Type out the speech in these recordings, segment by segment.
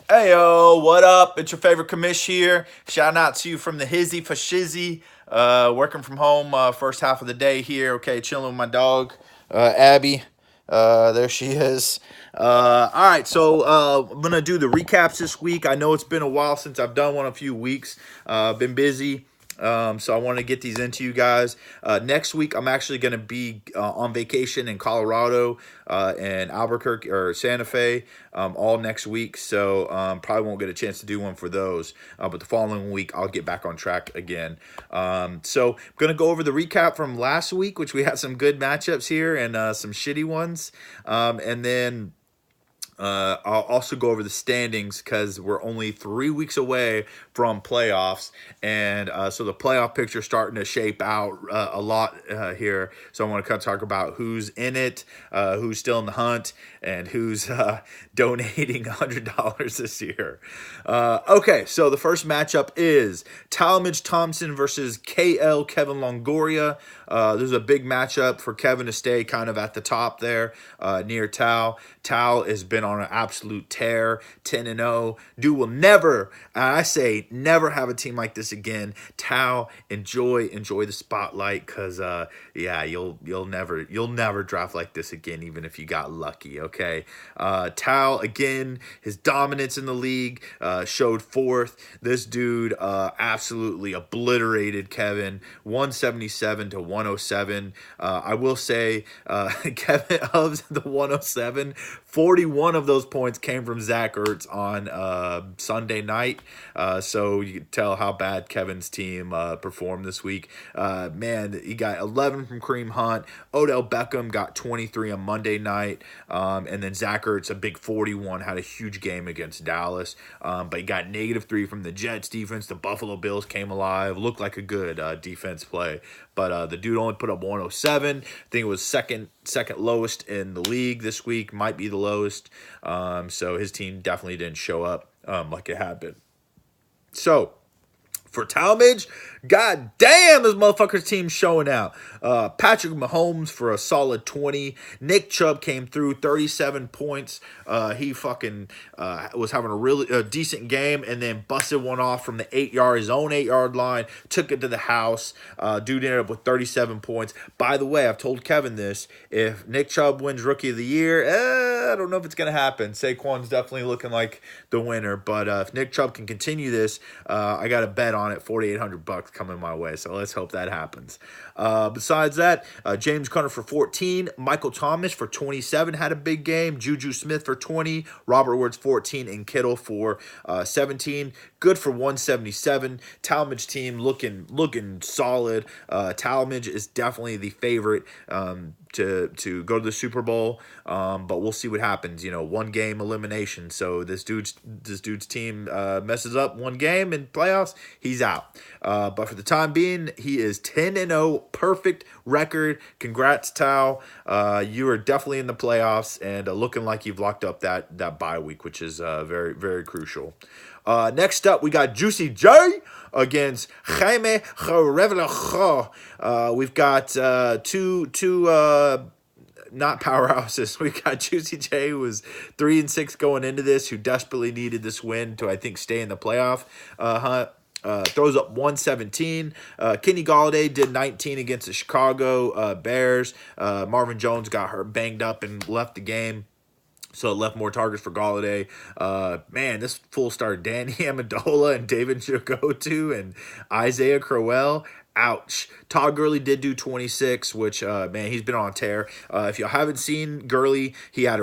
Hey yo, what up? It's your favorite commish here. Shout out to you from the Hizzy for Shizzy. Working from home, first half of the day here. Okay, chilling with my dog, Abby. There she is. All right, so I'm gonna do the recaps this week. I know it's been a while since I've done one, a few weeks. Been busy. So I want to get these into you guys. Next week, I'm actually going to be on vacation in Colorado and Albuquerque or Santa Fe all next week. So probably won't get a chance to do one for those. But the following week, I'll get back on track again. So I'm going to go over the recap from last week, which we had some good matchups here and some shitty ones. And then I'll also go over the standings because we're only 3 weeks away from playoffs, and so the playoff picture is starting to shape out a lot here. So I want to kind of talk about who's in it, who's still in the hunt, and who's donating $100 this year. Okay, so the first matchup is Talmadge Thompson versus KL Kevin Longoria. This is a big matchup for Kevin to stay kind of at the top there near Tal. Tal has been on an absolute tear, 10-0. Dude will never, I say, never have a team like this again. Tal, enjoy the spotlight, cause yeah, you'll never draft like this again, even if you got lucky. Okay, Tal again, his dominance in the league showed forth. This dude absolutely obliterated Kevin, 177 to 107. I will say, Kevin of the 107. 41 of those points came from Zach Ertz on Sunday night. So you can tell how bad Kevin's team performed this week. Man, he got 11 from Kareem Hunt. Odell Beckham got 23 on Monday night. And then Zach Ertz, a big 41, had a huge game against Dallas. But he got -3 from the Jets defense. The Buffalo Bills came alive. Looked like a good defense play. But the dude only put up 107. I think it was second lowest in the league this week. Might be the lowest. So his team definitely didn't show up like it had been. So for Talmadge, god damn, this motherfucker's team showing out. Patrick Mahomes for a solid 20. Nick Chubb came through, 37 points. He fucking was having a really decent game and then busted one off from the 8-yard, his own 8-yard line, took it to the house. Dude ended up with 37 points. By the way, I've told Kevin this. If Nick Chubb wins Rookie of the Year, I don't know if it's going to happen. Saquon's definitely looking like the winner. But if Nick Chubb can continue this, I got a bet on it, $4,800 coming my way. So let's hope that happens. Besides that, James Conner for 14. Michael Thomas for 27 had a big game. Juju Smith for 20. Robert Woods 14. And Kittle for 17. Good for 177. Talmadge team looking solid. Talmadge is definitely the favorite to go to the Super Bowl, but we'll see what happens. You know, one game elimination. So this dude's team messes up one game in playoffs, he's out. But for the time being, he is 10-0, perfect record. Congrats, Tal. You are definitely in the playoffs and looking like you've locked up that bye week, which is very very crucial. Next up, we got Juicy J against Jaime Revelajo. We've got two not powerhouses. We got Juicy J, who was 3-6 going into this, who desperately needed this win to, I think, stay in the playoff hunt. Throws up 117. Kenny Galladay did 19 against the Chicago Bears. Marvin Jones got hurt, banged up, and left the game. So it left more targets for Galladay. Man, this full start, Danny Amendola and David Njoku and Isaiah Crowell. Ouch. Todd Gurley did do 26, which, man, he's been on a tear. If you haven't seen Gurley, he had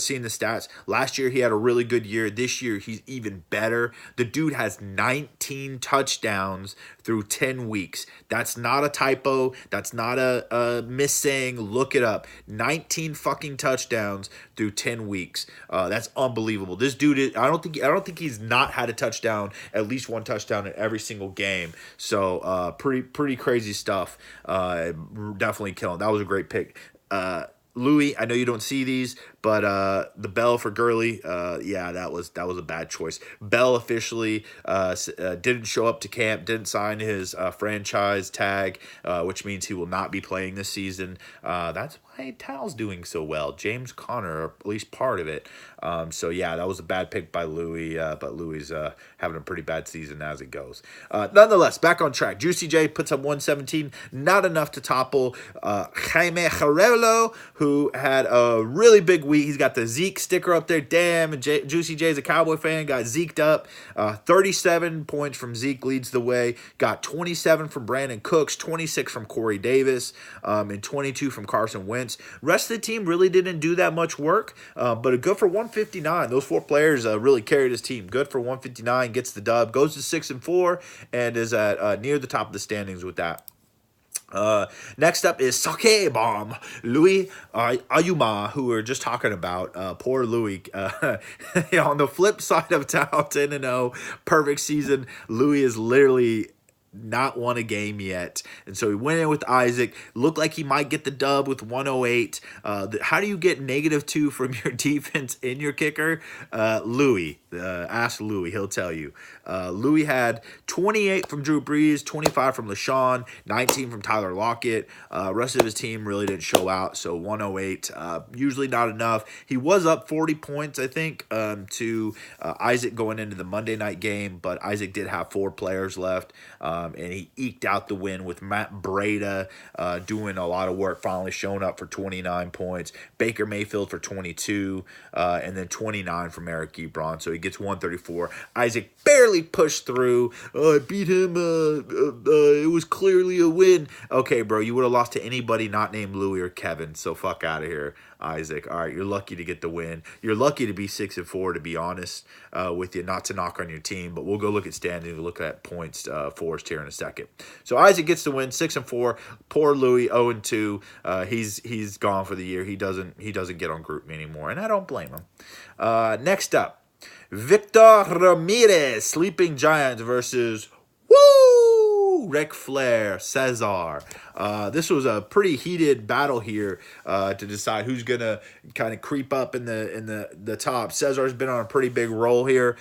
seen the stats. Last year, he had a really good year. This year, he's even better. The dude has 19 touchdowns through 10 weeks. That's not a typo. That's not a missing. Look it up. 19 fucking touchdowns through 10 weeks. That's unbelievable. This dude, I don't think he's not had a touchdown, at least one touchdown in every single game. So, pretty crazy stuff. Definitely killing. That was a great pick. Louis, I know you don't see these, But the Bell for Gurley, yeah, that was a bad choice. Bell officially didn't show up to camp, didn't sign his franchise tag, which means he will not be playing this season. That's why Tal's doing so well. James Conner, or at least part of it. So yeah, that was a bad pick by Louis, but Louis having a pretty bad season as it goes. Nonetheless, back on track. Juicy J puts up 117, not enough to topple Jaime Guerrero, who had a really big week. He's got the Zeke sticker up there. Damn, Juicy J's a Cowboy fan, got Zeked up. 37 points from Zeke leads the way. Got 27 from Brandon Cooks, 26 from Corey Davis, and 22 from Carson Wentz. Rest of the team really didn't do that much work, but a good for 159. Those 4 players really carried his team. Good for 159, gets the dub, goes to 6-4, and is at near the top of the standings with that. Next up is Sake Bomb, Louis Ayuma, who we were just talking about. Poor Louis. On the flip side of Tao, 10-0, perfect season. Louis is literally not won a game yet, and so he went in with Isaac. Looked like he might get the dub with 108. How do you get -2 from your defense in your kicker? Louis, ask Louis, he'll tell you. Louis had 28 from Drew Brees, 25 from LaShawn, 19 from Tyler Lockett. Rest of his team really didn't show out, so 108, usually not enough. He was up 40 points, I think, to Isaac going into the Monday night game, but Isaac did have 4 players left, and he eked out the win with Matt Breida doing a lot of work, finally showing up for 29 points. Baker Mayfield for 22, and then 29 from Eric Ebron, so he gets 134. Isaac barely pushed through. I beat him. It was clearly a win. Okay, bro, you would have lost to anybody not named Louis or Kevin, so fuck out of here, Isaac. All right, you're lucky to get the win. You're lucky to be 6-4, to be honest with you, not to knock on your team, but we'll go look at standings. We'll look at points forced here in a second. So Isaac gets the win, 6-4. Poor Louis, 0-2. He's gone for the year. He doesn't get on GroupMe anymore, and I don't blame him. Next up, Victor Ramirez, Sleeping Giants versus Ric Flair, Cesar. This was a pretty heated battle here to decide who's gonna kind of creep up in the top. Cesar's been on a pretty big roll here.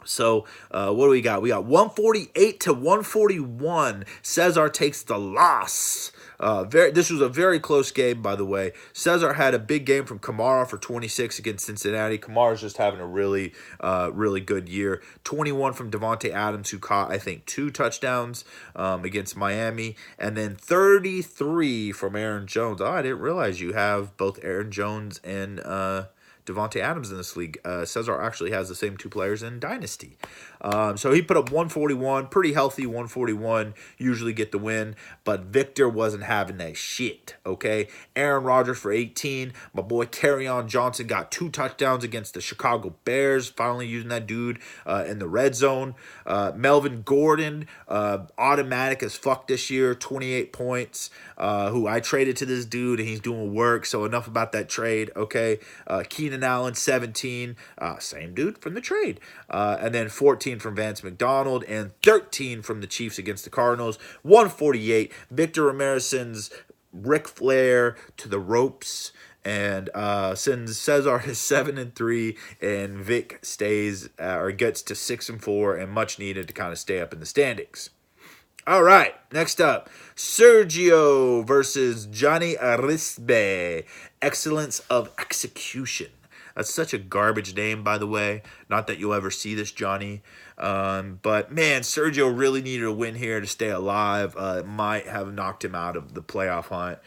So what do we got? We got 148 to 141. Cesar takes the loss. This was a very close game, by the way. Cesar had a big game from Kamara for 26 against Cincinnati. Kamara's just having a really good year. 21 from Devontae Adams, who caught, I think, 2 touchdowns against Miami. And then 33 from Aaron Jones. Oh, I didn't realize you have both Aaron Jones and Devontae Adams in this league. Cesar actually has the same 2 players in Dynasty. So he put up 141, pretty healthy 141, usually get the win, but Victor wasn't having that shit, okay? Aaron Rodgers for 18. My boy Kerryon Johnson got 2 touchdowns against the Chicago Bears, finally using that dude in the red zone. Melvin Gordon, automatic as fuck this year, 28 points, who I traded to this dude, and he's doing work, so enough about that trade, okay? Keenan Allen, 17, same dude from the trade. And then 14 from Vance McDonald and 13 from the Chiefs against the Cardinals. 148. Victor Ramirez's Ric Flair to the ropes. And since Cesar is 7-3 and Vic stays or gets to 6-4 and much needed to kind of stay up in the standings. All right, next up, Sergio versus Johnny Arisbe. Excellence of execution. That's such a garbage name, by the way. Not that you'll ever see this, Johnny. But, man, Sergio really needed a win here to stay alive. It might have knocked him out of the playoff hunt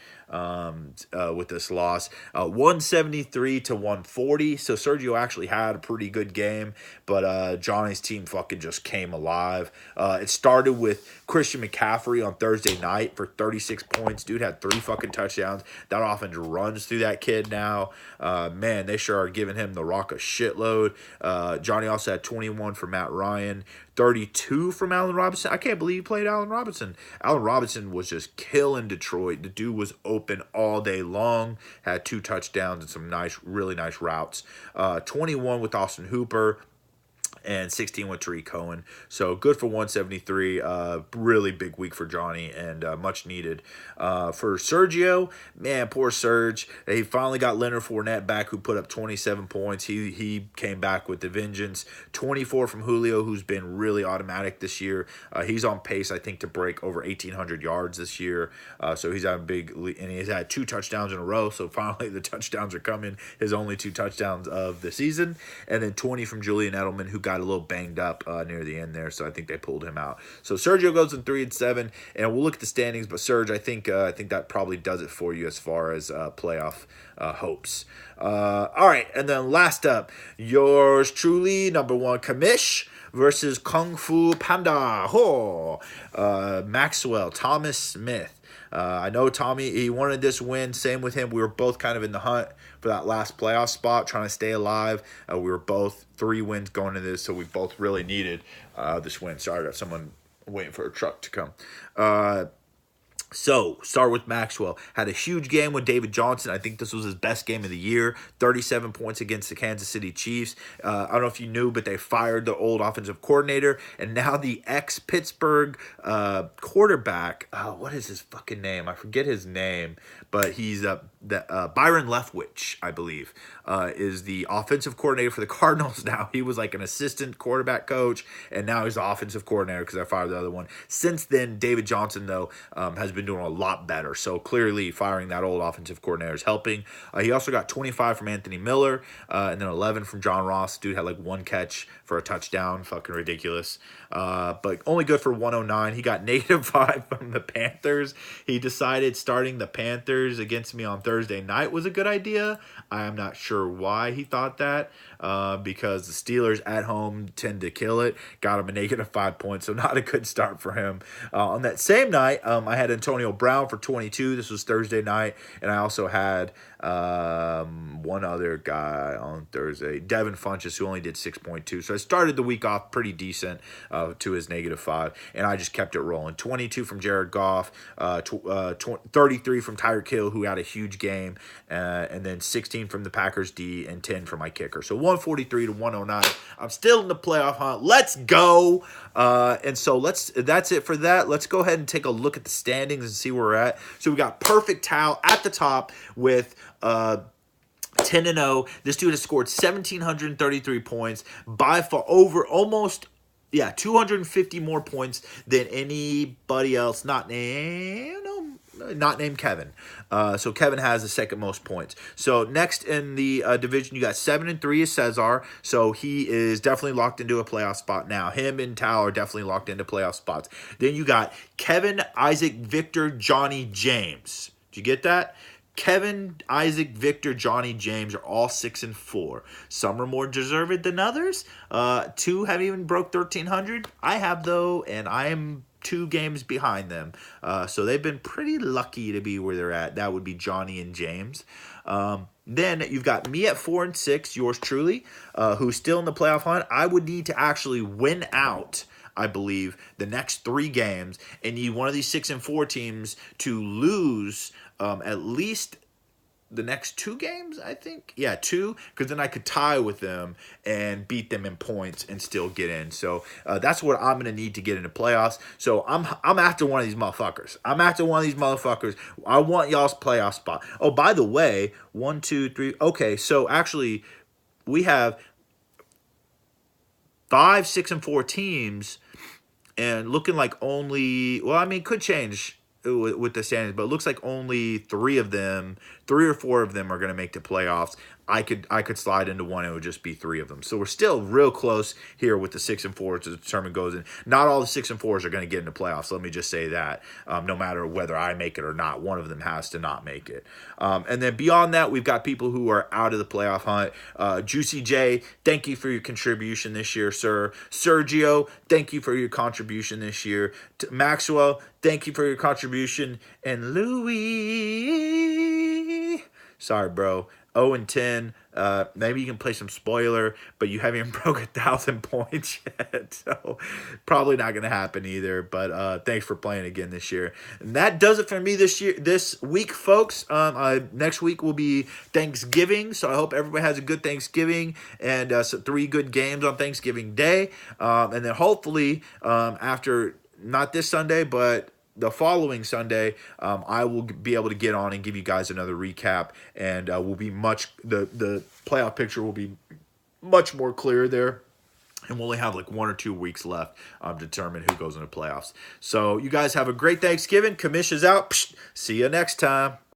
with this loss. 173 to 140. So Sergio actually had a pretty good game, but Johnny's team fucking just came alive. It started with Christian McCaffrey on Thursday night for 36 points. Dude had 3 fucking touchdowns. That offense runs through that kid now. Man, they sure are giving him the rock a shitload. Johnny also had 21 for Matt Ryan, 32 from Allen Robinson. I can't believe he played Allen Robinson. Allen Robinson was just killing Detroit. The dude was open all day long, had 2 touchdowns and some really nice routes. 21 with Austin Hooper. and 16 with Tariq Cohen. So good for 173. Really big week for Johnny and much needed. For Sergio, man, poor Serge. He finally got Leonard Fournette back, who put up 27 points. He came back with the vengeance. 24 from Julio, who's been really automatic this year. He's on pace, I think, to break over 1,800 yards this year. So he's having big, and he's had 2 touchdowns in a row. So finally, the touchdowns are coming. His only 2 touchdowns of the season, and then 20 from Julian Edelman, who got a little banged up near the end there, so I think they pulled him out. So Sergio goes in 3 and 7, and we'll look at the standings. But Serge, I think that probably does it for you as far as playoff hopes. All right, and then last up, yours truly, number 1 Kamish versus Kung Fu Panda. Maxwell Thomas Smith. I know Tommy, he wanted this win. Same with him. We were both kind of in the hunt for that last playoff spot, trying to stay alive. We were both 3 wins going into this, so we both really needed this win. Sorry, I got someone waiting for a truck to come. So, start with Maxwell. Had a huge game with David Johnson. I think this was his best game of the year. 37 points against the Kansas City Chiefs. I don't know if you knew, but they fired the old offensive coordinator. And now the ex-Pittsburgh quarterback, what is his fucking name? I forget his name. But he's Byron Leftwich, I believe, is the offensive coordinator for the Cardinals now. He was like an assistant quarterback coach, and now he's the offensive coordinator because I fired the other one. Since then, David Johnson, though, has been doing a lot better. So clearly firing that old offensive coordinator is helping. He also got 25 from Anthony Miller, and then 11 from John Ross. Dude had like 1 catch for a touchdown. Fucking ridiculous. But only good for 109. He got -5 from the Panthers. He decided starting the Panthers against me on Thursday night was a good idea. I am not sure why he thought that, because the Steelers at home tend to kill it. Got him a -5 points, so not a good start for him. On that same night, I had Antonio Brown for 22. This was Thursday night, and I also had one other guy on Thursday, Devin Funchess, who only did 6.2. So I started the week off pretty decent to his -5, and I just kept it rolling. 22 from Jared Goff, 33 from Tyreek Hill, who had a huge game, and then 16 from the Packers D and 10 for my kicker. So 143 to 109. I'm still in the playoff hunt. Let's go. And so that's it for that. Let's go ahead and take a look at the standings and see where we're at. So we got Perfect Towel at the top with 10-0. This dude has scored 1,733 points, by far over almost 250 more points than anybody else not named Kevin. So Kevin has the second most points. So next in the division, you got 7-3 is Cesar. So he is definitely locked into a playoff spot now. Him and Tao are definitely locked into playoff spots. Then you got Kevin, Isaac, Victor, Johnny, James. Did you get that? Kevin, Isaac, Victor, Johnny, James are all 6-4. Some are more deserved than others. 2 have even broke 1,300. I have, though, and I am 2 games behind them. So they've been pretty lucky to be where they're at. That would be Johnny and James. Then you've got me at 4-6, yours truly, who's still in the playoff hunt. I would need to actually win out, I believe, the next 3 games, and need one of these 6-4 teams to lose at least the next 2 games, I think. 2, because then I could tie with them and beat them in points and still get in. So that's what I'm going to need to get into playoffs. So I'm after one of these motherfuckers. I want y'all's playoff spot. Oh, by the way, 1, 2, 3. Okay, so actually we have 5 6-4 teams, and looking like only, well, I mean, could change with the standings, but it looks like only 3 or 4 of them are going to make the playoffs. I could slide into one. It would just be 3 of them. So we're still real close here with the 6-4 to determine goes in. Not all the 6-4s are going to get into playoffs. Let me just say that. No matter whether I make it or not, one of them has to not make it. And then beyond that, we've got people who are out of the playoff hunt. Juicy J, thank you for your contribution this year, sir. Sergio, thank you for your contribution this year. Maxwell, thank you for your contribution. And Louis, sorry, bro. 0-10. Maybe you can play some spoiler, but you haven't even broke 1,000 points yet. So probably not going to happen either. But thanks for playing again this year. And that does it for me this week, folks. Next week will be Thanksgiving. So I hope everybody has a good Thanksgiving and so 3 good games on Thanksgiving Day. And then hopefully after, not this Sunday, but the following Sunday, I will be able to get on and give you guys another recap, and will be the playoff picture will be much more clear there, and we'll only have like 1 or 2 weeks left to determine who goes into playoffs. So you guys have a great Thanksgiving. Commish is out. See you next time.